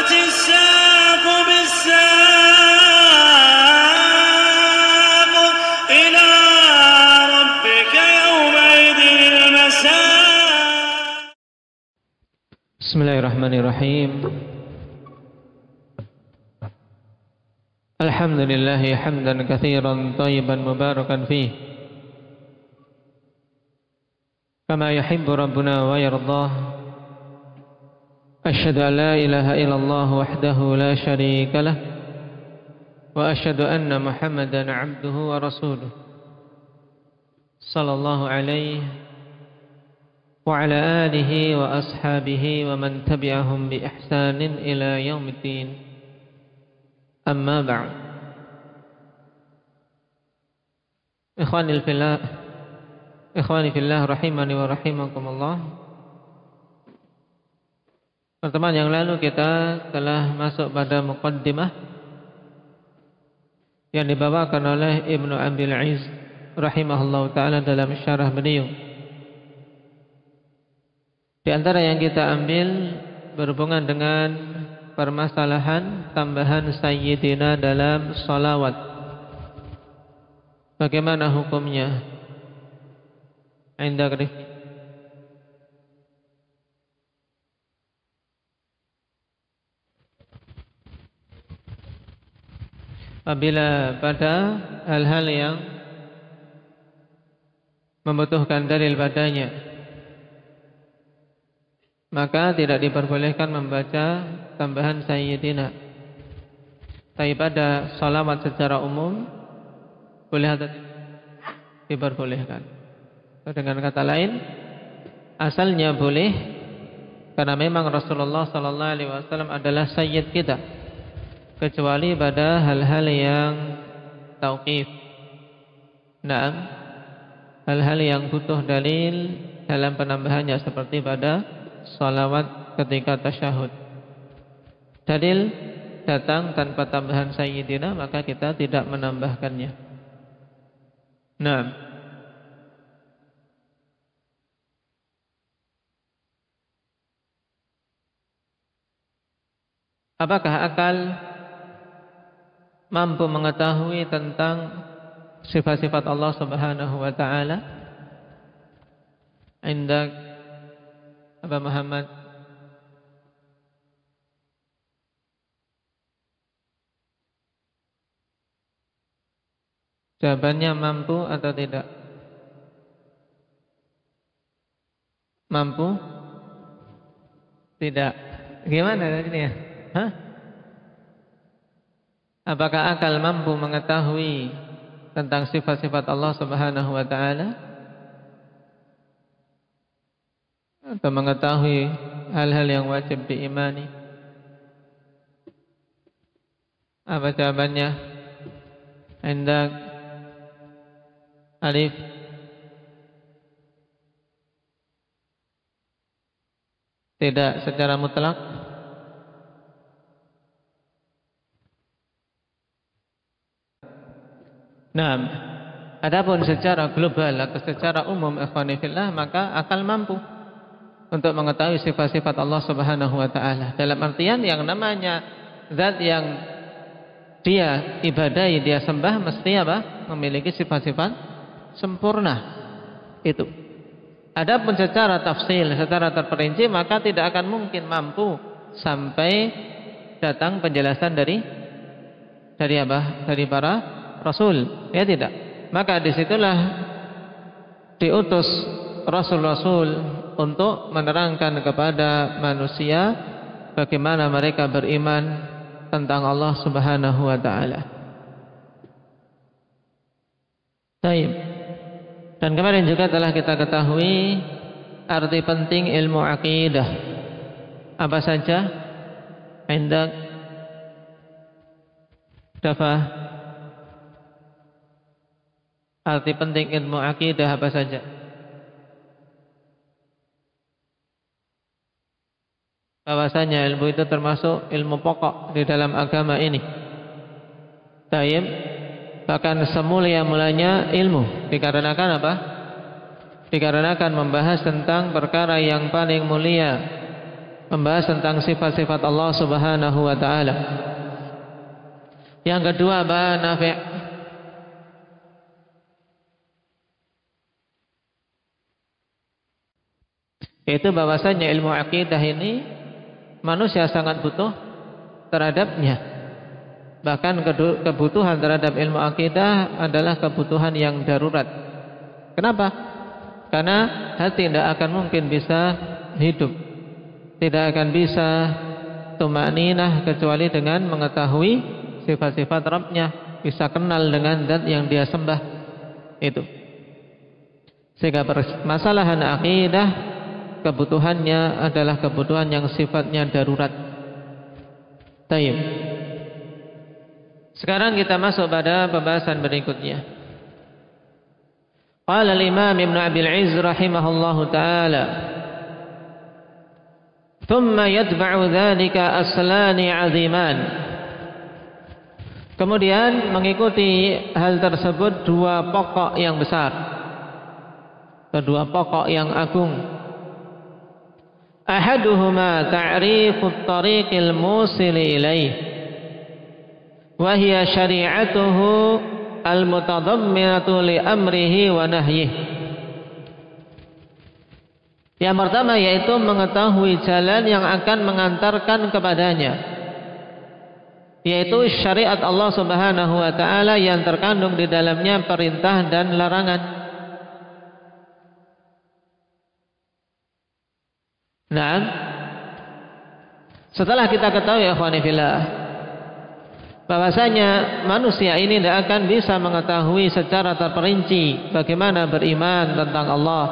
والتفت الساق بالساق إلى ربك يومئذ المساق. بسم الله الرحمن الرحيم. الحمد لله حمدا كثيرا طيبا مباركا فيه كما يحب ربنا ويرضاه. أشهد أن لا إله إلا الله وحده لا شريك له وأشهد أن محمدا عبده ورسوله صلى الله عليه وعلى آله وأصحابه ومن تبعهم بإحسان إلى يوم الدين. أما بعد. Ikhwani fillah rahimani wa rahimakumullah. Pertemuan yang lalu kita telah masuk pada muqaddimah yang dibawakan oleh Ibnu Abil Izz rahimahullah ta'ala dalam syarah beliau. Di antara yang kita ambil berhubungan dengan permasalahan tambahan sayyidina dalam salawat. Bagaimana hukumnya? Indah Rifki. Apabila pada hal-hal yang membutuhkan dalil padanya, maka tidak diperbolehkan membaca tambahan sayyidina. Tapi pada salawat secara umum boleh atau tidak? Diperbolehkan. Dengan kata lain, asalnya boleh karena memang Rasulullah sallallahu alaihi wasallam adalah sayyid kita, kecuali pada hal-hal yang tauqif. Naam, hal-hal yang butuh dalil dalam penambahannya seperti pada salawat ketika tasyahud. Dalil datang tanpa tambahan sayyidina, maka kita tidak menambahkannya. Naam. Apakah akal mampu mengetahui tentang sifat-sifat Allah Subhanahu wa taala? Indak Aba Muhammad. Jawabannya mampu atau tidak? Mampu? Tidak. Gimana tadi ya? Hah? Apakah akal mampu mengetahui tentang sifat-sifat Allah Subhanahu wa taala? Atau mengetahui hal-hal yang wajib diimani? Apa jawabannya? Indak Alif. Tidak secara mutlak. Nah, adapun secara global atau secara umum ikhwani fillah, maka akal mampu untuk mengetahui sifat-sifat Allah Subhanahu wa taala. Dalam artian yang namanya zat yang dia ibadahi, dia sembah, mesti apa? Memiliki sifat-sifat sempurna. Itu. Adapun secara tafsil, secara terperinci, maka tidak akan mungkin mampu sampai datang penjelasan dari apa? Dari para Rasul, ya tidak. Maka disitulah diutus Rasul-Rasul untuk menerangkan kepada manusia bagaimana mereka beriman tentang Allah Subhanahu wa taala. Baik. Dan kemarin juga telah kita ketahui arti penting ilmu akidah. Apa saja? Indak Dafa. Arti penting ilmu akidah apa saja? Bahwasanya ilmu itu termasuk ilmu pokok di dalam agama ini. Tayyib. Bahkan semulia-mulanya ilmu. Dikarenakan apa? Dikarenakan membahas tentang perkara yang paling mulia membahas tentang sifat-sifat Allah Subhanahu wa taala. Yang kedua, Nafi', yaitu bahwasanya ilmu akidah ini manusia sangat butuh terhadapnya. Bahkan kebutuhan terhadap ilmu akidah adalah kebutuhan yang darurat. Kenapa? Karena hati tidak akan mungkin bisa hidup, tidak akan bisa tumaninah kecuali dengan mengetahui sifat-sifat Rabbnya, bisa kenal dengan zat yang dia sembah. Itu. Sehingga permasalahan akidah kebutuhannya adalah kebutuhan yang sifatnya darurat. Tayyib. Sekarang kita masuk pada pembahasan berikutnya. Qala al-Imam Ibn Abil Izz rahimahullahu ta'ala, thumma yatba'u dhalika aslani 'aziman. Kemudian mengikuti hal tersebut dua pokok yang besar, kedua pokok yang agung. Ahaduhuma ta'rifut tariqil musil ilaih, wa hiya syari'atuhu al-mutadamminatu li amrihi wa nahyih. Yang pertama yaitu mengetahui jalan yang akan mengantarkan kepadanya, yaitu syariat Allah Subhanahu wa taala yang terkandung di dalamnya perintah dan larangan. Nah, setelah kita ketahui ikhwani fillah bahwasanya manusia ini tidak akan bisa mengetahui secara terperinci bagaimana beriman tentang Allah,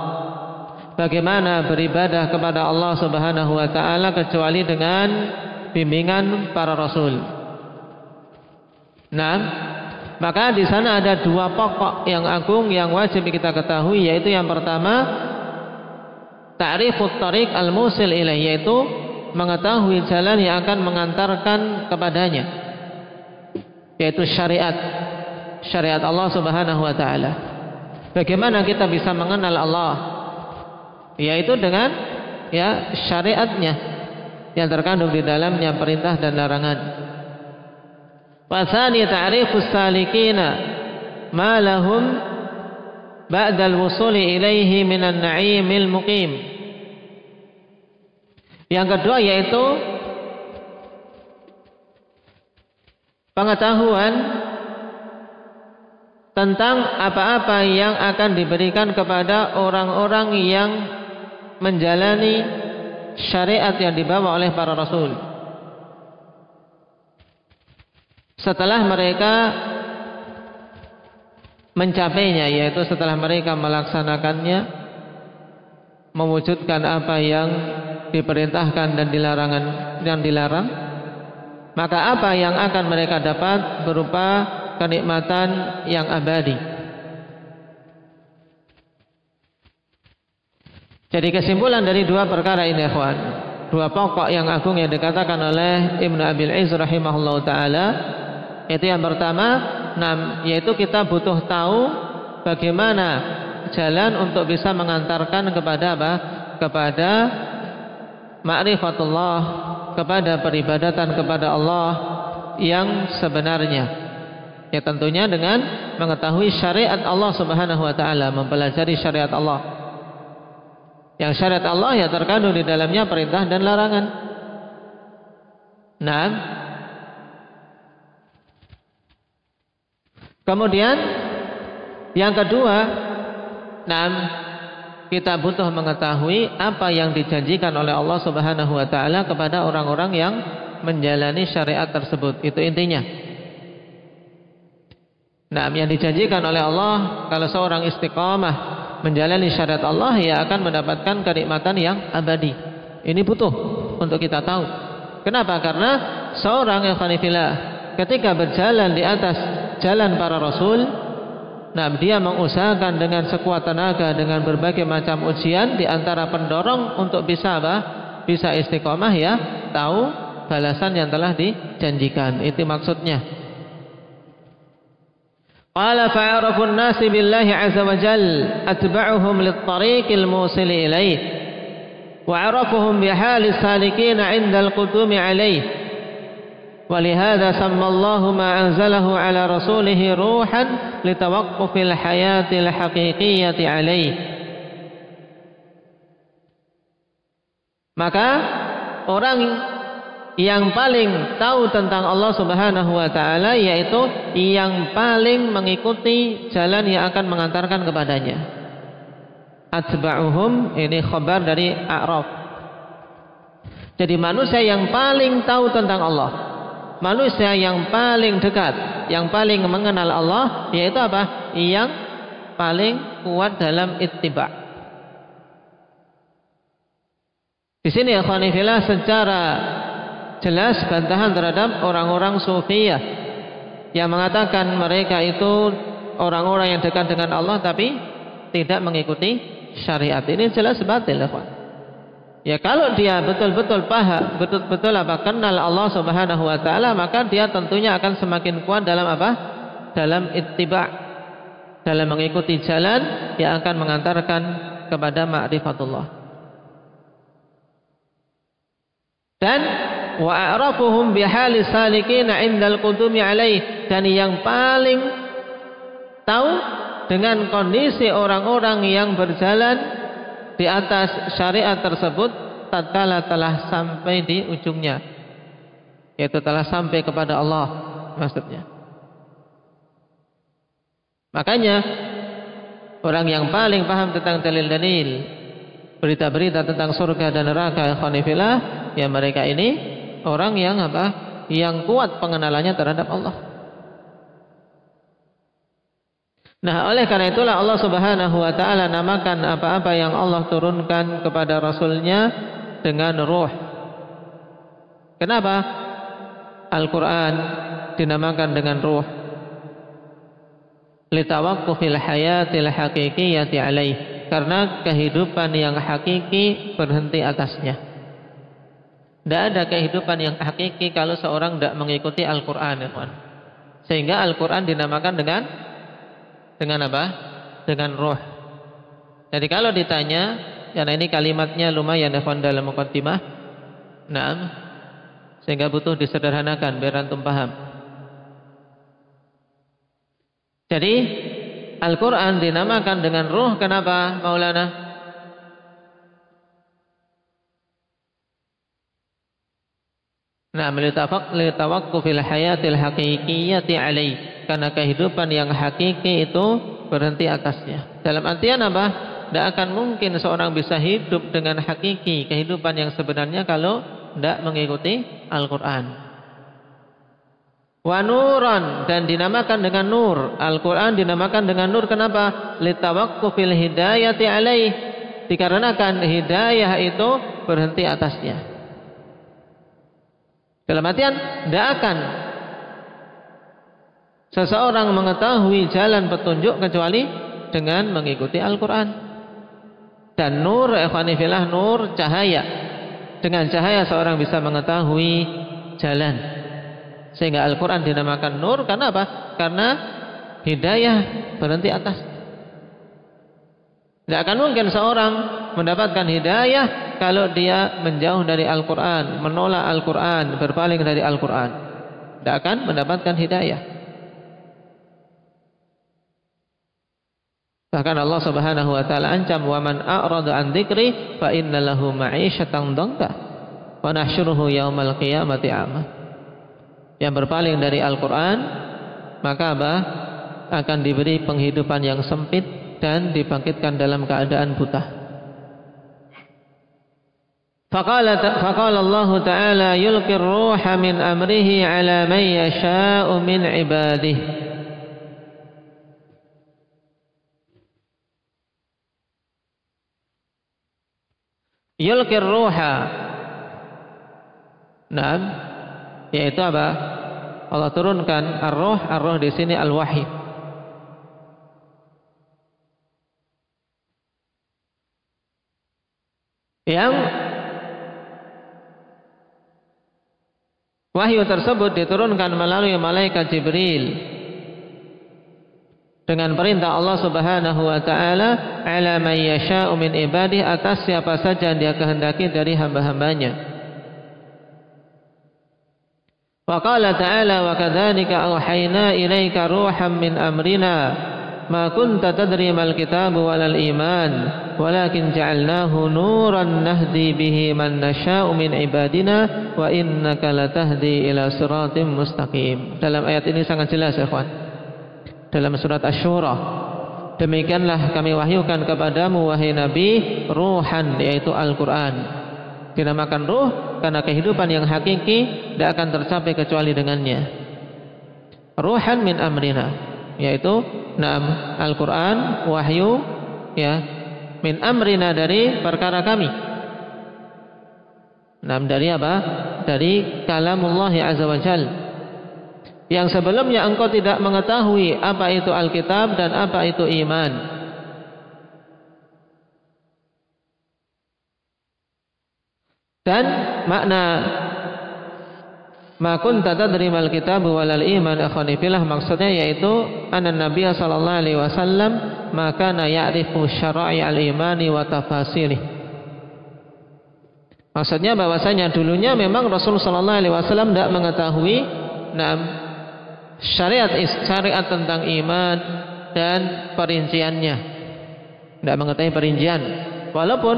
bagaimana beribadah kepada Allah Subhanahu wa taala kecuali dengan bimbingan para rasul. Nah, maka di sana ada dua pokok yang agung yang wajib kita ketahui, yaitu yang pertama ta'rifut tariq al-musil ilaih, yaitu mengetahui jalan yang akan mengantarkan kepadanya, yaitu syariat Allah Subhanahu wa taala. Bagaimana kita bisa mengenal Allah? Yaitu dengan syariatnya yang terkandung di dalamnya perintah dan larangan. Wa tsani ta'rifus salikina ma lahum ba'dal wusuli ilaihi minan na'imil muqim. Yang kedua yaitu pengetahuan tentang apa-apa yang akan diberikan kepada orang-orang yang menjalani syariat yang dibawa oleh para rasul setelah mereka mencapainya, yaitu setelah mereka melaksanakannya, mewujudkan apa yang diperintahkan dan dilarang, maka apa yang akan mereka dapat berupa kenikmatan yang abadi. Jadi kesimpulan dari dua perkara ini, ikhwan, dua pokok yang agung yang dikatakan oleh Ibnu Abil Izz rahimahullahu taala, yaitu yang pertama, yaitu kita butuh tahu bagaimana jalan untuk bisa mengantarkan kepada apa? Kepada ma'rifatullah, kepada peribadatan kepada Allah yang sebenarnya. Ya tentunya dengan mengetahui syariat Allah Subhanahu wa taala, mempelajari syariat Allah. Yang syariat Allah ya terkandung di dalamnya perintah dan larangan. Nah, kemudian yang kedua, kita butuh mengetahui apa yang dijanjikan oleh Allah Subhanahu wa taala kepada orang-orang yang menjalani syariat tersebut. Itu intinya. Yang dijanjikan oleh Allah kalau seorang istiqamah menjalani syariat Allah, ya akan mendapatkan kenikmatan yang abadi. Ini butuh untuk kita tahu. Kenapa? Karena seorang ikhwanifillah ketika berjalan di atas jalan para rasul, dia mengusahakan dengan sekuat tenaga dengan berbagai macam ujian, di antara pendorong untuk bisa bisa istiqomah, ya tahu balasan yang telah dijanjikan. Itu maksudnya. Qala fa'arafun nasi billahi azza wa jal atba'uhum lit-tariqil musil ilaih. وعرفهم بحال السالكين عند القدوم عليه ولهذا سمى الله ما أنزله على رسوله روحا لتوقف الحياة الحقيقية عليه. Maka orang yang paling tahu tentang Allah Subhanahu wa taala yaitu yang paling mengikuti jalan yang akan mengantarkan kepadanya. Atba'uhum, ini khabar dari A'raf. Jadi manusia yang paling tahu tentang Allah, manusia yang paling dekat, yang paling mengenal Allah, yaitu apa? Yang paling kuat dalam ittiba'. Di sini ya khonifillah secara jelas bantahan terhadap orang-orang sufiyah yang mengatakan mereka itu orang-orang yang dekat dengan Allah tapi tidak mengikuti syariat. Ini jelas batil, ya. Kalau dia betul-betul paham, betul-betul kenal Allah Subhanahu wa taala, maka dia tentunya akan semakin kuat dalam apa? Dalam ittiba', dalam mengikuti jalan yang akan mengantarkan kepada ma'rifatullah. Dan wa a'rafuhum bihali salikin 'indal qudumi alaih, dan yang paling tahu dengan kondisi orang-orang yang berjalan di atas syariat tersebut tatkala telah sampai di ujungnya, yaitu telah sampai kepada Allah maksudnya. Makanya orang yang paling paham tentang dalil-dalil, berita-berita tentang surga dan neraka, khonifillah, ya mereka ini orang yang apa? Yang kuat pengenalannya terhadap Allah. Nah, oleh karena itulah Allah Subhanahu wa taala namakan apa-apa yang Allah turunkan kepada Rasulnya dengan ruh. Kenapa Al-Quran dinamakan dengan ruh? Litawaqqufil hayatil haqiqiyyati alaih, karena kehidupan yang hakiki berhenti atasnya. Tidak ada kehidupan yang hakiki kalau seorang tidak mengikuti Al-Quran, ya. Sehingga Al-Quran dinamakan dengan apa? Dengan ruh. Jadi kalau ditanya, karena ini kalimatnya lumayan dalam muqaddimah, naam, sehingga butuh disederhanakan biar antum paham. Jadi Al-Quran dinamakan dengan ruh, kenapa Maulana? Nah, litawaqqufil hayatil haqiqiyyati alaih, karena kehidupan yang hakiki itu berhenti atasnya. Dalam artian apa? Tidak akan mungkin seorang bisa hidup dengan hakiki kehidupan yang sebenarnya kalau tidak mengikuti Al-Quran. Wa nuran, dan dinamakan dengan nur. Al-Quran dinamakan dengan nur, kenapa? Litawaqqufil hidayati alaih, dikarenakan hidayah itu berhenti atasnya. Dalam artian tidak akan seseorang mengetahui jalan petunjuk kecuali dengan mengikuti Al-Quran. Dan nur, ikhwanifillah, nur cahaya. Dengan cahaya seorang bisa mengetahui jalan. Sehingga Al-Quran dinamakan nur, karena apa? Karena hidayah berhenti atas. Tidak akan mungkin seorang mendapatkan hidayah kalau dia menjauh dari Al-Quran, menolak Al-Quran, berpaling dari Al-Quran. Tidak akan mendapatkan hidayah. Bahkan Allah Subhanahu wa taala ancam, "Wa man a'rada an dzikri fa inna lahu ma'isyatan dhanka wa nahsyuruhu yaumal qiyamati a'ma." Yang berpaling dari Al-Quran, maka apa? Akan diberi penghidupan yang sempit dan dibangkitkan dalam keadaan buta. Faqala Allah Ta'ala yulqir ruha min amrihi ala man yasha'u min ibadihi. Yulqir ruha, nah, yaitu apa? Allah turunkan ar-ruh. Ar-ruh di sini al-wahyi. Yang wahyu tersebut diturunkan melalui malaikat Jibril. dengan perintah Allah Subhanahu wa taala, ala man yasha'u min ibadihi, atas siapa saja yang Dia kehendaki dari hamba-hambanya. Wa qala ta'ala, wa kadzalika auhayna ilaika ruham min amrina ma kunta tadri mal kitabu walal iman walakin ja'alnahu nuran nahdi bihi man nasha'u min ibadina wa innaka latahdi ila siratim mustaqim. Dalam ayat ini sangat jelas ya ikhwan. Dalam surat Asy-Syura, demikianlah kami wahyukan kepadamu wahai Nabi ruhan, yaitu Al-Qur'an. Dinamakan ruh karena kehidupan yang hakiki tidak akan tercapai kecuali dengannya. Ruhan min amrina, yaitu Al-Qur'an, wahyu ya, min amrina, dari perkara kami. Dari apa? Dari kalamullah azza wa jal, yang sebelumnya engkau tidak mengetahui apa itu Alkitab dan apa itu iman. Dan makna ma kunta tadri mal kitab walal iman akhwani fillah, maksudnya yaitu anna Nabi sallallahu alaihi wasallam maka ya'rifu syara'i al-imani wa tafasirih. Maksudnya bahwasanya dulunya memang Rasul sallallahu alaihi wasallam tidak mengetahui syariat tentang iman dan perinciannya. Tidak mengetahui perincian. Walaupun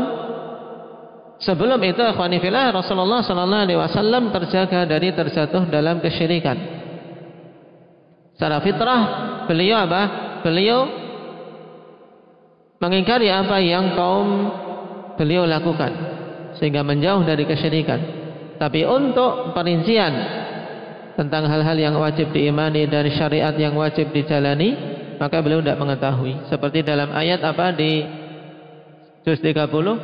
sebelum itu akhwani fillah, Rasulullah sallallahu alaihi wasallam terjaga dari terjatuh dalam kesyirikan. Secara fitrah beliau apa? Beliau mengingkari apa yang kaum beliau lakukan sehingga menjauh dari kesyirikan. Tapi untuk perincian tentang hal-hal yang wajib diimani dari syariat yang wajib dijalani, maka beliau tidak mengetahui. Seperti dalam ayat apa di juz 30,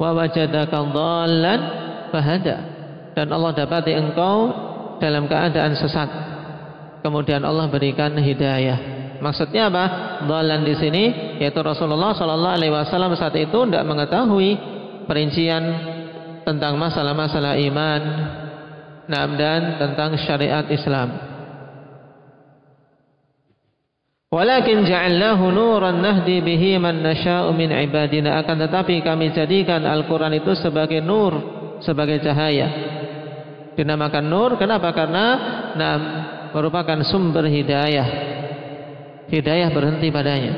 wa wajadaka dhallan fahada, dan Allah dapati engkau dalam keadaan sesat, kemudian Allah berikan hidayah. Maksudnya apa? Dhallan di sini yaitu Rasulullah sallallahu alaihi wasallam saat itu tidak mengetahui perincian tentang masalah-masalah iman dan tentang syariat Islam. Walakin ja'alnahu nuran nahdi bihi man nasha'u min ibadina, akan tetapi kami jadikan Al-Quran itu sebagai nur, sebagai cahaya. Dinamakan nur kenapa? Karena merupakan sumber hidayah. Hidayah berhenti padanya.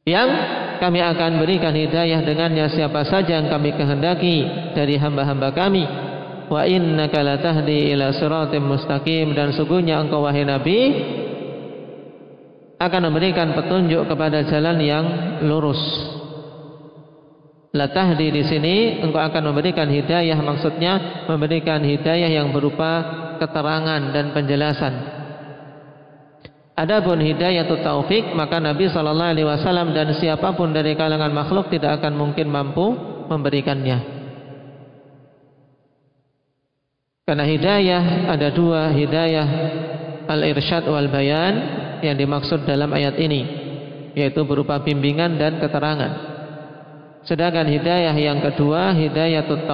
Yang kami akan berikan hidayah dengannya siapa saja yang kami kehendaki dari hamba-hamba kami. Wa innaka latahdi ila siratim mustaqim, dan sungguhnya engkau wahai Nabi akan memberikan petunjuk kepada jalan yang lurus. Latahdi di sini engkau akan memberikan hidayah, maksudnya memberikan hidayah yang berupa keterangan dan penjelasan. Adapun hidayatut taufik, maka Nabi sallallahu alaihi wasallam dan siapapun dari kalangan makhluk tidak akan mungkin mampu memberikannya. Karena hidayah ada dua, hidayah al-irsyad wal bayan yang dimaksud dalam ayat ini, yaitu berupa bimbingan dan keterangan. Sedangkan hidayah yang kedua, hidayatut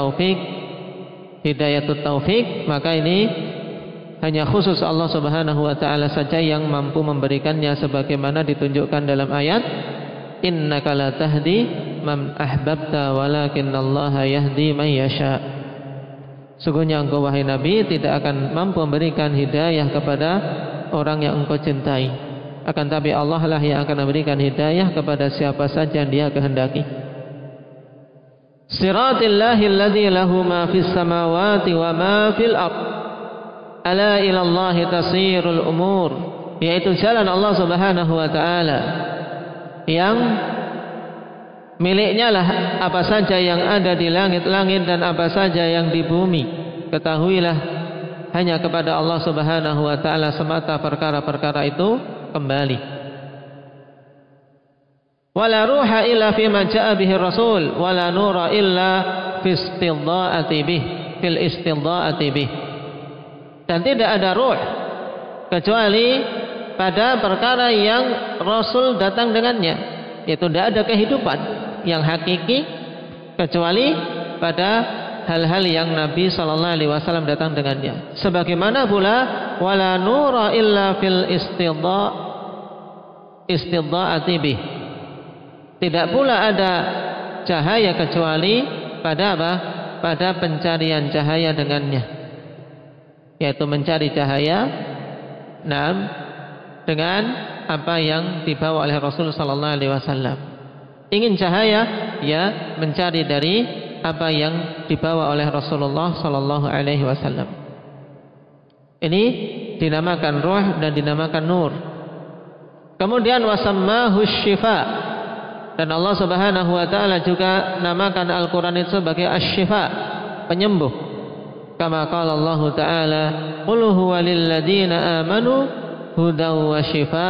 taufik, maka ini hanya khusus Allah Subhanahu wa taala saja yang mampu memberikannya, sebagaimana ditunjukkan dalam ayat innaka la tahdi man ahbabta walakinnallaha yahdi man yasha. Sungguhnya engkau wahai Nabi tidak akan mampu memberikan hidayah kepada orang yang engkau cintai, akan tapi Allah lah yang akan memberikan hidayah kepada siapa saja yang Dia kehendaki. Siratil ladzi lahu ma fis samawati wa ma fil ardh, ala ila Allahi tasirul umur, yaitu jalan Allah Subhanahu wa taala yang miliknya lah apa saja yang ada di langit-langit dan apa saja yang di bumi. Ketahuilah hanya kepada Allah Subhanahu wa taala semata perkara-perkara itu kembali. Wala ruha illa fima jaa bihi rasul wala nura illa fil istidhaati bih. Dan tidak ada ruh kecuali pada perkara yang Rasul datang dengannya, yaitu tidak ada kehidupan yang hakiki kecuali pada hal-hal yang Nabi sallallahu alaihi wasallam datang dengannya. Sebagaimana pula wala nura illa fil istidha'ati bih. Tidak pula ada cahaya kecuali pada apa? Pada pencarian cahaya dengannya, yaitu mencari cahaya dengan apa yang dibawa oleh Rasul sallallahu alaihi wasallam. Ingin cahaya, ya mencari dari apa yang dibawa oleh Rasulullah sallallahu alaihi wasallam. Ini dinamakan ruh dan dinamakan nur. Kemudian wasammahu syifa, dan Allah Subhanahu wa taala juga namakan Al-Qur'an itu sebagai asy-syifa, penyembuh. Kama qala Allah taala, qul huwa lil ladzina amanu hudaw wa syifa.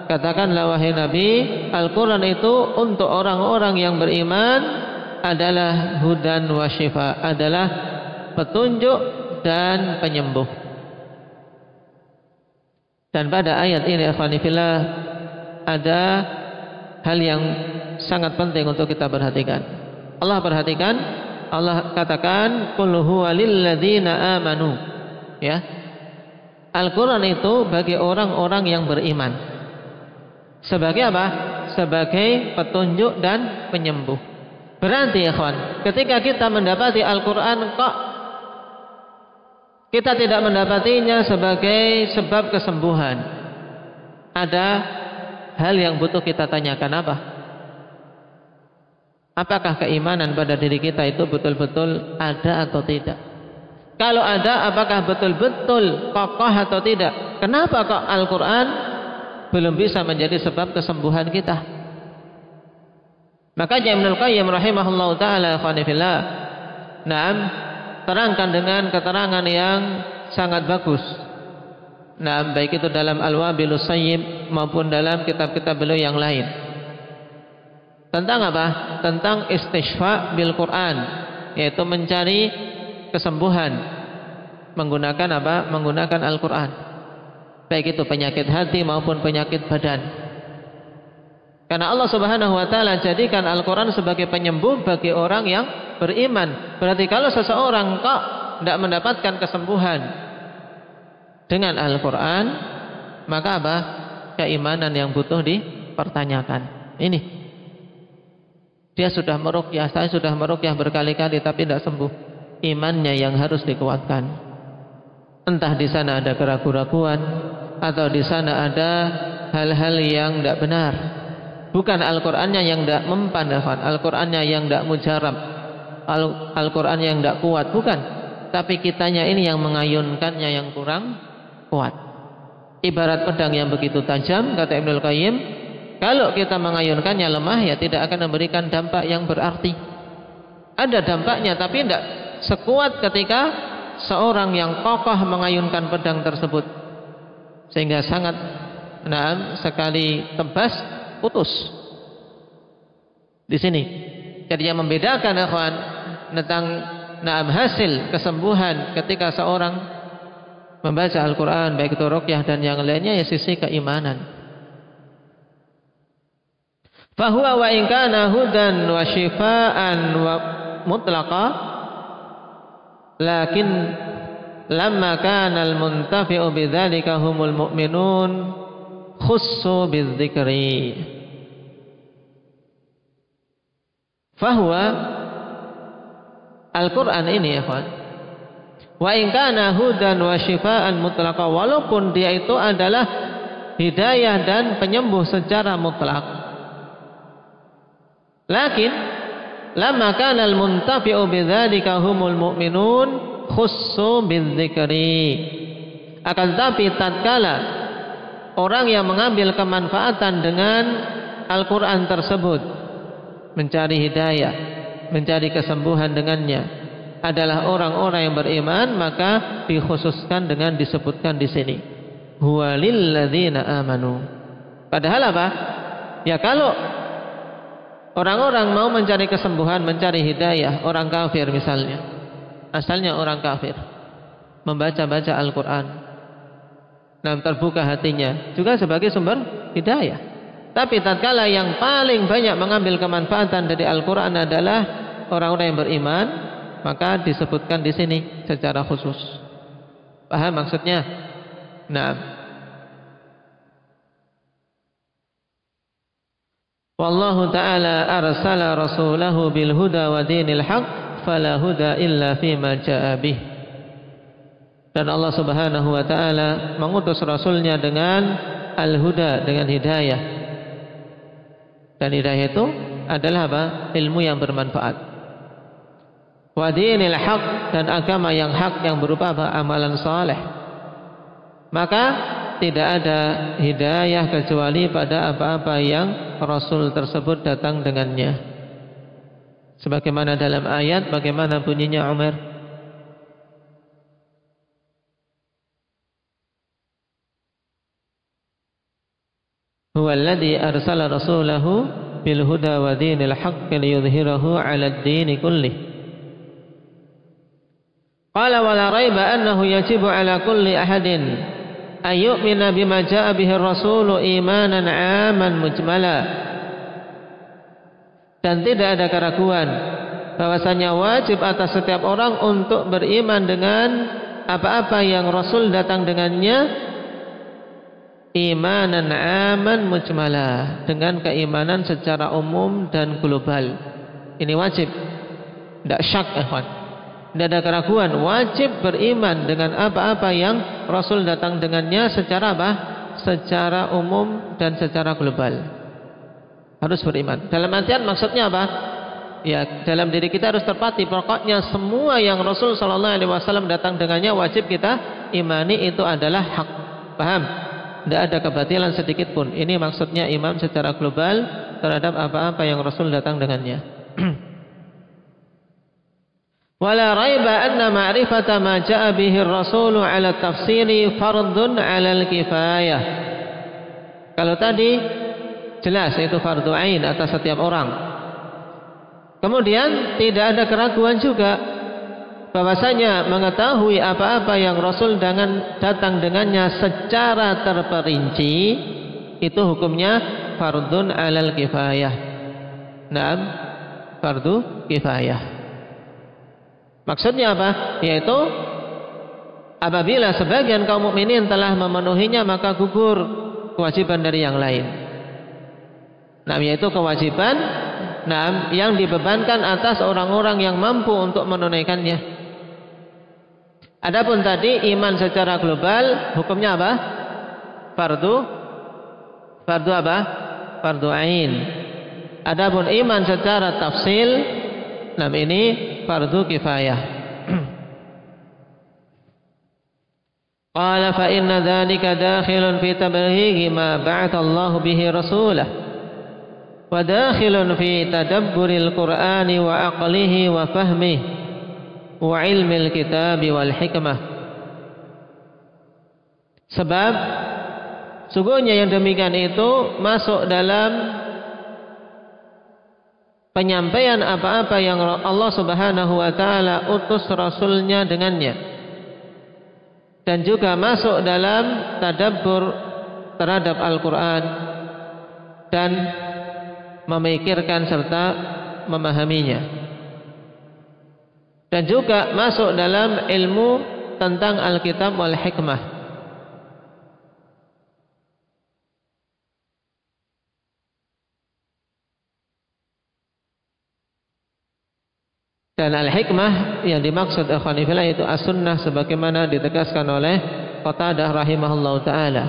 Katakanlah wahai Nabi, Al-Qur'an itu untuk orang-orang yang beriman adalah hudan wa syifa, adalah petunjuk dan penyembuh. Dan pada ayat ini akhwani fillah ada hal yang sangat penting untuk kita perhatikan. Allah katakan qul huwa lil ladzina amanu, ya. Al-Qur'an itu bagi orang-orang yang beriman. Sebagai apa? Sebagai petunjuk dan penyembuh. Berarti ya kawan, ketika kita mendapati Al-Quran, kok kita tidak mendapatinya sebagai sebab kesembuhan? Ada hal yang butuh kita tanyakan. Apa? Apakah keimanan pada diri kita itu betul-betul ada atau tidak? Kalau ada, apakah betul-betul kokoh atau tidak? Kenapa kok Al-Quran belum bisa menjadi sebab kesembuhan kita? Makanya Ibnul Qayyim rahimahullah ta'ala terangkan dengan keterangan yang sangat bagus. Baik itu dalam Al-Wabilus Sayyib maupun dalam kitab-kitab beliau yang lain. Tentang apa? Tentang istishfa bil Quran, yaitu mencari kesembuhan menggunakan apa? Menggunakan Al-Quran. Baik itu penyakit hati maupun penyakit badan. Karena Allah Subhanahu wa taala jadikan Al-Quran sebagai penyembuh bagi orang yang beriman. Berarti kalau seseorang kok tidak mendapatkan kesembuhan dengan Al-Quran, maka apa? Keimanan yang butuh dipertanyakan. Ini dia sudah meruqyah, saya sudah meruqyah berkali-kali tapi tidak sembuh. Imannya yang harus dikuatkan. Entah di sana ada keraguan-keraguan atau di sana ada hal-hal yang tidak benar. Bukan Al-Qur'annya yang tidak mempan, Al-Qur'annya yang tidak mujarab, Al-Qur'annya yang tidak kuat, bukan. Tapi kitanya ini yang mengayunkannya yang kurang kuat. Ibarat pedang yang begitu tajam, kata Ibnul Qayyim, kalau kita mengayunkannya lemah, ya tidak akan memberikan dampak yang berarti. Ada dampaknya, tapi tidak sekuat ketika seorang yang kokoh mengayunkan pedang tersebut, sehingga sangat sekali tebas, putus. Di sini jadi yang membedakan akhwan tentang hasil kesembuhan ketika seorang membaca Al-Quran, baik itu ruqyah dan yang lainnya, ya sisi keimanan. Fahuwa wa in kana hudan wa shifaan wa mutlaqa, lakin lamma kana al-muntafi'u bidzalika humul mu'minun khussu bidzikri. Fahuwa Al-Quran ini ya kawan, wa in kana hudan wa shifaan mutlaqa, walaupun dia itu adalah hidayah dan penyembuh secara mutlak, lakin lamma kana al-muntafi'u bidzalika humul mu'minun khussu bidzikri, akan tapi tatkala orang yang mengambil kemanfaatan dengan Al-Quran tersebut, mencari hidayah, mencari kesembuhan dengannya, adalah orang-orang yang beriman, maka dikhususkan dengan disebutkan di sini huwa lil ladzina amanu. Padahal apa? Ya kalau orang-orang mau mencari kesembuhan, mencari hidayah, orang kafir misalnya, asalnya orang kafir, membaca-baca Al-Quran, terbuka hatinya juga sebagai sumber hidayah. Tapi tatkala yang paling banyak mengambil kemanfaatan dari Al-Quran adalah orang-orang yang beriman, maka disebutkan di sini secara khusus. Paham maksudnya? Naam. Wallahu ta'ala arsala rasulahu bil huda wa dinil haq fala huda illa fima ja'a bih. Dan Allah Subhanahu wa ta'ala mengutus rasulnya dengan al-huda, dengan hidayah. Dan hidayah itu adalah apa? Ilmu yang bermanfaat. Wa dinil haq, dan agama yang hak yang berupa apa? Amalan saleh. Maka tidak ada hidayah kecuali pada apa-apa yang Rasul tersebut datang dengannya. Sebagaimana dalam ayat, bagaimana bunyinya Umar? Huwallazi arsala rasulahu bil huda wa dinil haqqi liyudhhirahu 'alad dini kullih. Qala wa la raiba annahu yajibu 'ala kulli ahadin ayyu'mina bima ja'a bihi ar-rasulu imanan 'aman mujmala. Dan tidak ada keraguan bahwasanya wajib atas setiap orang untuk beriman dengan apa-apa yang Rasul datang dengannya, imanan 'aman mujmala, dengan keimanan secara umum dan global. Ini wajib, tidak syak, ikhwan. Tidak ada keraguan, wajib beriman dengan apa-apa yang Rasul datang dengannya secara apa? Secara umum dan secara global. Harus beriman. Dalam artian maksudnya apa? Ya, dalam diri kita harus terpati. Pokoknya semua yang Rasul sallallahu alaihi wasallam datang dengannya wajib kita imani, itu adalah hak. Paham? Tidak ada kebatilan sedikit pun. Ini maksudnya iman secara global terhadap apa-apa yang Rasul datang dengannya. Wala raiba anna ma'rifata ma ja'a bihi ar-rasulu 'ala tafsiri fardun 'ala al-kifayah. Kalau tadi jelas itu fardu ain atas setiap orang. Kemudian tidak ada keraguan juga bahwasanya mengetahui apa-apa yang Rasul datang dengannya secara terperinci itu hukumnya fardun 'alal kifayah. Naam, fardu kifayah. Maksudnya apa? Yaitu apabila sebagian kaum mukminin telah memenuhinya, maka gugur kewajiban dari yang lain. Nah, yaitu kewajiban yang dibebankan atas orang-orang yang mampu untuk menunaikannya. Adapun tadi iman secara global hukumnya apa? Fardu apa? Fardu ain. Adapun iman secara tafsil, ini fardu kifayah. Qala fa inna dzalika dakhilun fi tablighi ma ba'atha Allah bihi rasulah wa dakhilun fi tadabburil Qur'ani wa aqlihi wa fahmihi wa ilmil kitabi wal hikmah. Sebab sungguhnya yang demikian itu masuk dalam penyampaian apa-apa yang Allah Subhanahu wa ta'ala utus Rasulnya dengannya, dan juga masuk dalam tadabbur terhadap Al-Quran dan memikirkan serta memahaminya, dan juga masuk dalam ilmu tentang Alkitab wal hikmah. Dan al-hikmah yang dimaksud ikhwan fillah itu as-sunnah, sebagaimana ditegaskan oleh Qatadah rahimahullahu taala.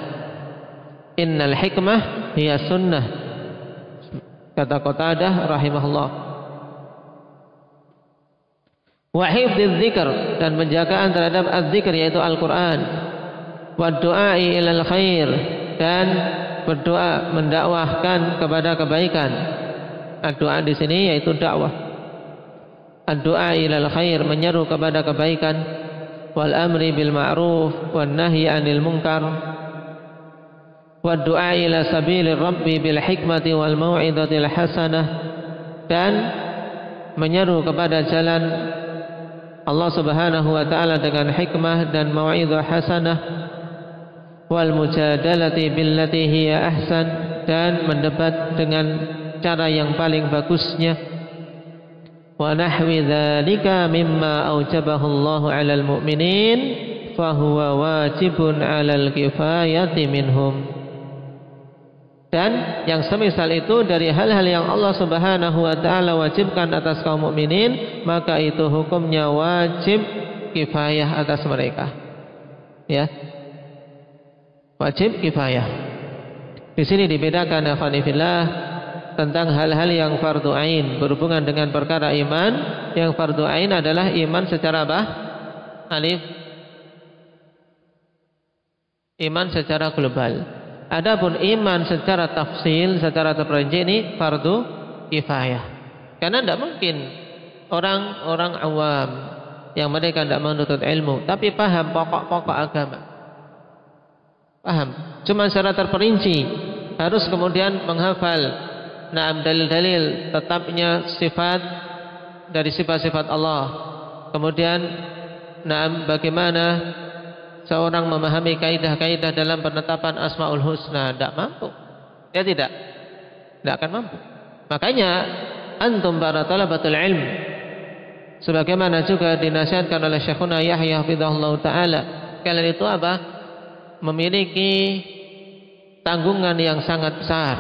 Innal hikmah hiya sunnah, kata Qatadah rahimahullah. Wa hifdz dzikr, dan penjagaan terhadap az-zikr yaitu Al-Qur'an. Wa du'ai ilal khair, dan berdoa mendakwahkan kepada kebaikan. Doa di sini yaitu dakwah. Ad-du'a ilal khair, menyeru kepada kebaikan, wal amri bil ma'ruf wan nahyi 'anil munkar, wad du'a ila sabilir rabbi bil hikmati wal mau'izatil hasanah, dan menyeru kepada jalan Allah Subhanahu wa taala dengan hikmah dan mau'izah hasanah, wal mujadalati billati hiya ahsan, dan mendebat dengan cara yang paling bagusnya. Wa nahwi dzalika mimma aujabahu Allahu 'alal mu'minin fahuwa wajibun 'alal kifayati minhum. Dan yang semisal itu dari hal-hal yang Allah Subhanahu wa taala wajibkan atas kaum mukminin, maka itu hukumnya wajib kifayah atas mereka. Ya. Wajib kifayah. Di sini dibedakan afanifillah tentang hal-hal yang fardu ain berhubungan dengan perkara iman. Yang fardu ain adalah iman secara apa? Alif. Iman secara global. Adapun iman secara tafsil, secara terperinci ini fardu kifayah. Karena tidak mungkin orang-orang awam yang mereka tidak menuntut ilmu tapi paham pokok-pokok agama. Paham. Cuma secara terperinci harus kemudian menghafal dalil-dalil tetapnya sifat dari sifat-sifat Allah. Kemudian bagaimana seorang memahami kaidah-kaidah dalam penetapan Asmaul Husna, tidak mampu. Dia tidak akan mampu. Makanya antum para talabatul ilm, sebagaimana juga dinasihatkan oleh Syekhuna Yahya hafizahullah taala, kalian itu apa? Memiliki tanggungan yang sangat besar.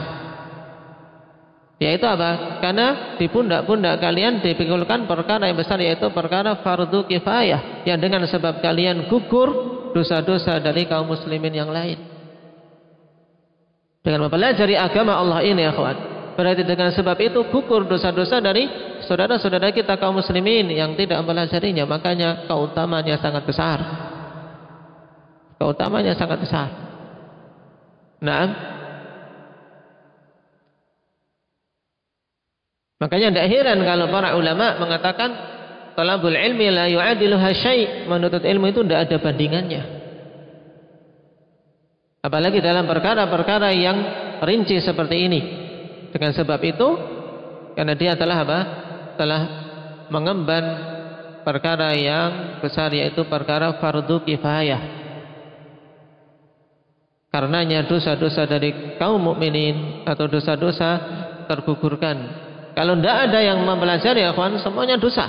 Yaitu apa? Karena di pundak-pundak kalian dipikulkan perkara yang besar, yaitu perkara fardu kifayah, yang dengan sebab kalian gugur dosa-dosa dari kaum muslimin yang lain. Dengan mempelajari agama Allah ini, akhwat, berarti dengan sebab itu gugur dosa-dosa dari saudara-saudara kita kaum muslimin yang tidak mempelajarinya. Makanya keutamanya sangat besar. Keutamanya sangat besar. Makanya tidak heran kalau para ulama mengatakan talabul ilmi la yu'adiluha syai', menuntut ilmu itu tidak ada bandingannya. Apalagi dalam perkara-perkara yang rinci seperti ini. Dengan sebab itu, karena dia telah apa? Telah mengemban perkara yang besar, yaitu perkara fardu kifayah. Karenanya dosa-dosa dari kaum mukminin atau dosa-dosa tergugurkan. Kalau tidak ada yang mempelajari, ya kawan, semuanya dosa.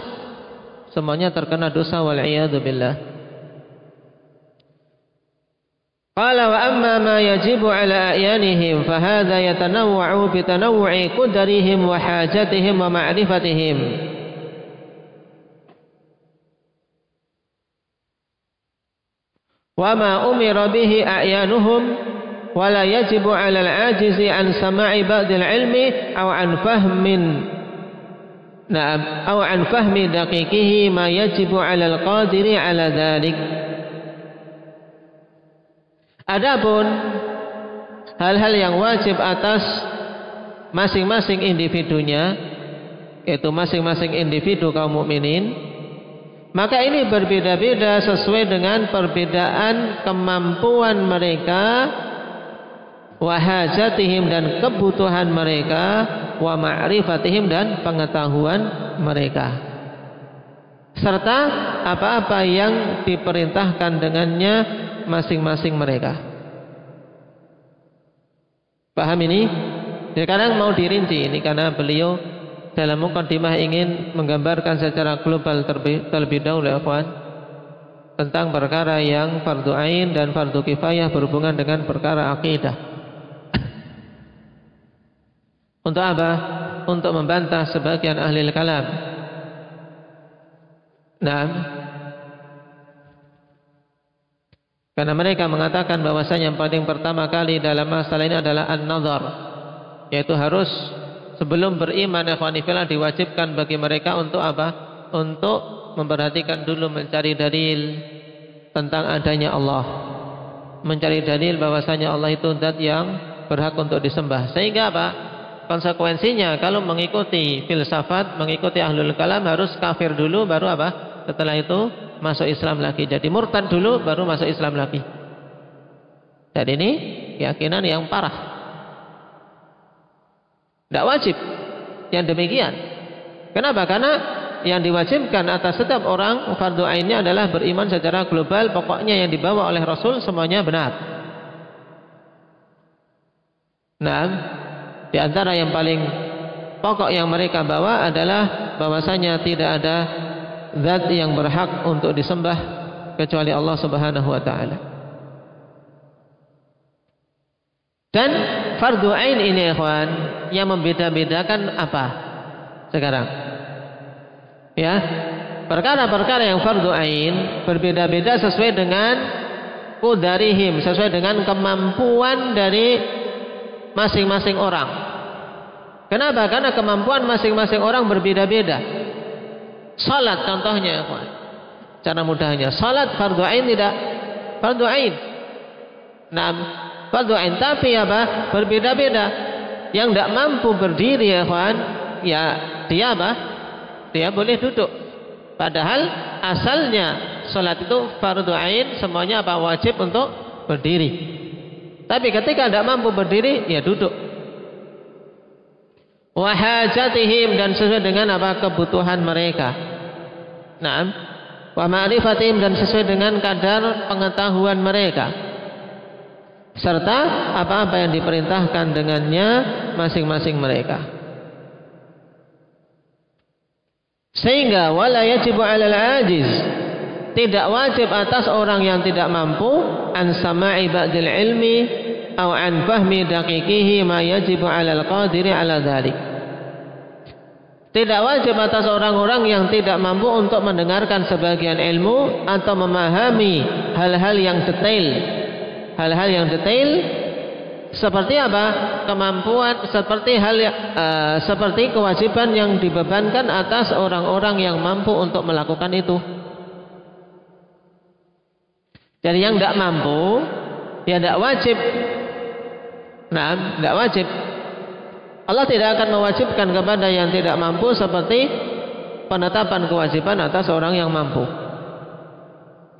Semuanya terkena dosa, wal iyadu billah. Qala wa amma ma yajibu ala a'yanihim fa hadha yatanawwa'u bi tanawwu'i qudarihim wa hajatihim wa ma'rifatihim. Wa ma umira bihi a'yanuhum wa la yajibu ala al-'ajizi an sama'i ba'dil ilmi aw an fahmin aw an fahmi daqiqihi ma yajibu 'ala al-qadiri 'ala dzalik. Adapun hal-hal yang wajib atas masing-masing individunya, yaitu masing-masing individu kaum mukminin, maka ini berbeda-beda sesuai dengan perbedaan kemampuan mereka, wa hajatihim dan kebutuhan mereka, wa ma'rifatihim dan pengetahuan mereka, serta apa-apa yang diperintahkan dengannya masing-masing mereka. Paham ini? Sekarang mau dirinci ini karena beliau dalam mukaddimah ingin menggambarkan secara global terlebih dahulu, ya kawan, tentang perkara yang fardu ain dan fardu kifayah berhubungan dengan perkara akidah. Untuk apa? Untuk membantah sebagian ahli kalam. Karena mereka mengatakan bahwasanya yang paling pertama kali dalam masalah ini adalah an-nazar, yaitu harus sebelum beriman, ikhwanifillah, diwajibkan bagi mereka untuk apa? Untuk memperhatikan dulu, mencari dalil tentang adanya Allah, mencari dalil bahwasanya Allah itu zat yang berhak untuk disembah. Sehingga apa? Konsekuensinya kalau mengikuti filsafat, mengikuti ahlul kalam, harus kafir dulu baru apa? Setelah itu masuk Islam lagi. Jadi murtad dulu baru masuk Islam lagi. Dan ini keyakinan yang parah. Tidak wajib yang demikian. Kenapa? Karena yang diwajibkan atas setiap orang fardu ainnya adalah beriman secara global. Pokoknya yang dibawa oleh Rasul semuanya benar. Di antara yang paling pokok yang mereka bawa adalah bahwasanya tidak ada zat yang berhak untuk disembah kecuali Allah Subhanahu wa taala. Dan fardu ain ini ikhwan, yang membeda-bedakan apa sekarang? Ya, perkara-perkara yang fardu ain berbeda-beda sesuai dengan qudarihim, sesuai dengan kemampuan dari masing-masing orang. Kenapa? Karena kemampuan masing-masing orang berbeda-beda. Salat contohnya, ikhwan. Cara mudahnya, salat fardu ain tidak? Fardu ain. Nah, fardu ain tapi apa? Berbeda-beda. Yang tidak mampu berdiri, ikhwan, ya dia apa? Dia boleh duduk. Padahal asalnya salat itu fardu ain, semuanya apa? Wajib untuk berdiri. Tapi ketika tidak mampu berdiri, ya duduk. Wa hajatihim, dan sesuai dengan apa? Kebutuhan mereka. Naam. Wa ma'rifatihim, dan sesuai dengan kadar pengetahuan mereka. Serta apa-apa yang diperintahkan dengannya masing-masing mereka. Sehingga wala yajibu 'alal ajiz, tidak wajib atas orang yang tidak mampu an sama'i ba'dil ilmi aw an fahmi daqiqihi ma yajibu 'alal qadiri 'ala dzalik. Tidak wajib atas orang-orang yang tidak mampu untuk mendengarkan sebagian ilmu atau memahami hal-hal yang detail. Hal-hal yang detail seperti apa? Kemampuan, seperti seperti kewajiban yang dibebankan atas orang-orang yang mampu untuk melakukan itu. Jadi yang tidak mampu, ya tidak wajib. Nah, tidak wajib. Allah tidak akan mewajibkan kepada yang tidak mampu seperti penetapan kewajiban atas orang yang mampu.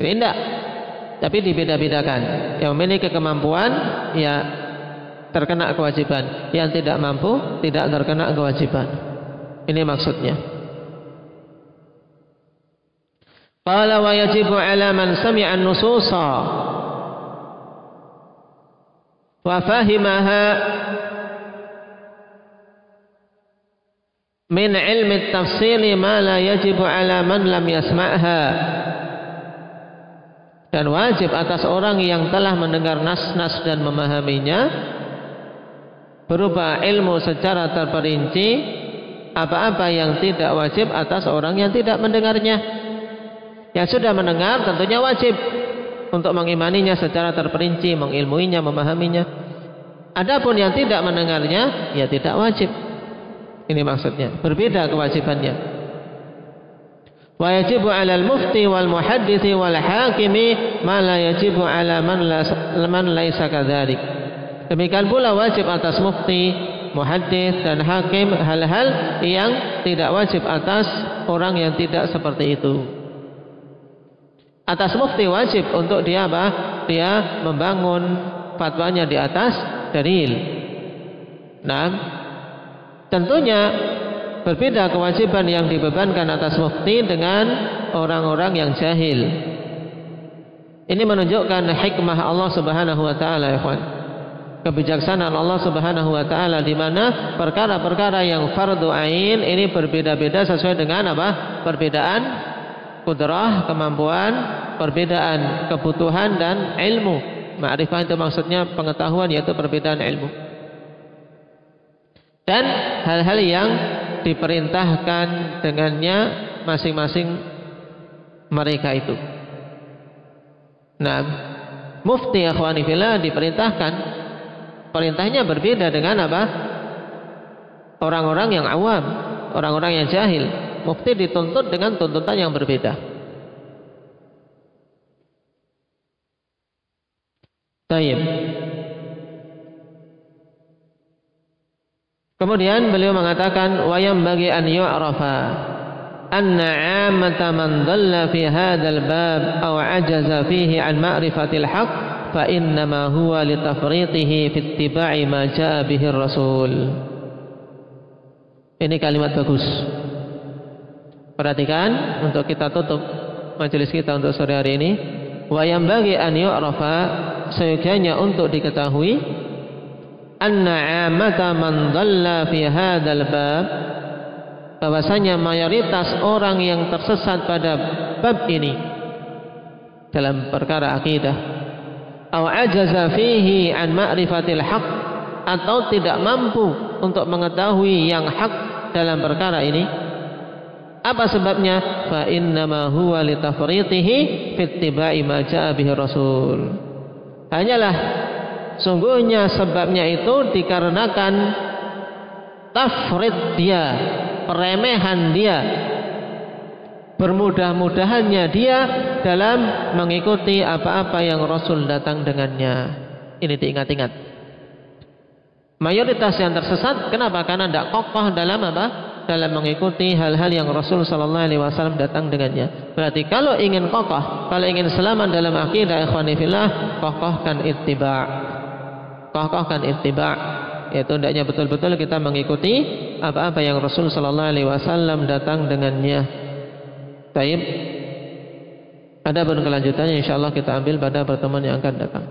Ini tidak. Tapi dibeda-bedakan. Yang memiliki kemampuan, ya terkena kewajiban. Yang tidak mampu, tidak terkena kewajiban. Ini maksudnya. Qala wa yajibu 'ala man sami'a an-nususa wa fahimaha min ilmi at-tafsili ma la yajibu 'ala man lam yasma'ha. Dan wajib atas orang yang telah mendengar nas-nas dan memahaminya berupa ilmu secara terperinci apa-apa yang tidak wajib atas orang yang tidak mendengarnya. Yang sudah mendengar tentunya wajib untuk mengimaninya secara terperinci, mengilmuinya, memahaminya. Adapun yang tidak mendengarnya, ya tidak wajib. Ini maksudnya, berbeda kewajibannya. Wa yajibu 'alal mufti wal muhadditsi wal hakimi ma la yajibu 'ala man laisa kadzalik. Demikian pula wajib atas mufti, muhaddits dan hakim hal-hal yang tidak wajib atas orang yang tidak seperti itu. Atas mufti wajib untuk dia apa? Dia membangun fatwanya di atas dalil. Nah, tentunya berbeda kewajiban yang dibebankan atas mufti dengan orang-orang yang jahil. Ini menunjukkan hikmah Allah Subhanahu wa taala, ya ikhwan. Kebijaksanaan Allah Subhanahu wa taala di mana perkara-perkara yang fardu ain ini berbeda-beda sesuai dengan apa? Perbedaan qudrah, kemampuan, perbedaan kebutuhan dan ilmu. Ma'rifah itu maksudnya pengetahuan, yaitu perbedaan ilmu. Dan hal-hal yang diperintahkan dengannya masing-masing mereka itu. Nah, mufti akhwani fillah diperintahkan, perintahnya berbeda dengan apa? Orang-orang yang awam, orang-orang yang jahil. Mufti dituntut dengan tuntutan yang berbeda. Tayyib. Kemudian beliau mengatakan wayam bagi an yu'rafa anna 'ammata man dhalla fi hadzal bab aw 'ajaza fihi an ma'rifatil haqq fa innama huwa li tafritihi fi ittiba'i ma jaa'a bihi ar-rasul. Ini kalimat bagus. Perhatikan untuk kita tutup majelis kita untuk sore hari ini. Wayam bagi an yu'rafa, seyogyanya untuk diketahui anna 'amata man dhalla fi hadzal bab, bahwasanya mayoritas orang yang tersesat pada bab ini, dalam perkara akidah, aw ajaza fihi an ma'rifatil haq, atau tidak mampu untuk mengetahui yang hak dalam perkara ini. Apa sebabnya? Fa innama huwa litafritihi fi ittiba'i ma jaa'a bihi Rasul. Hanyalah sungguhnya sebabnya itu dikarenakan tafrid dia, peremehan dia, bermudah-mudahannya dia dalam mengikuti apa-apa yang Rasul datang dengannya. Ini diingat-ingat. Mayoritas yang tersesat, kenapa? Karena tidak kokoh dalam apa? Dalam mengikuti hal-hal yang Rasul Sallallahu Alaihi Wasallam datang dengannya. Berarti kalau ingin kokoh, kalau ingin selamat dalam akidah, ikhwani fillah, kokohkan ittiba'. Kokohkan ittiba', yaitu hendaknya betul-betul kita mengikuti apa-apa yang Rasul Sallallahu Alaihi Wasallam datang dengannya. Taib. Ada pun kelanjutannya insyaallah kita ambil pada pertemuan yang akan datang.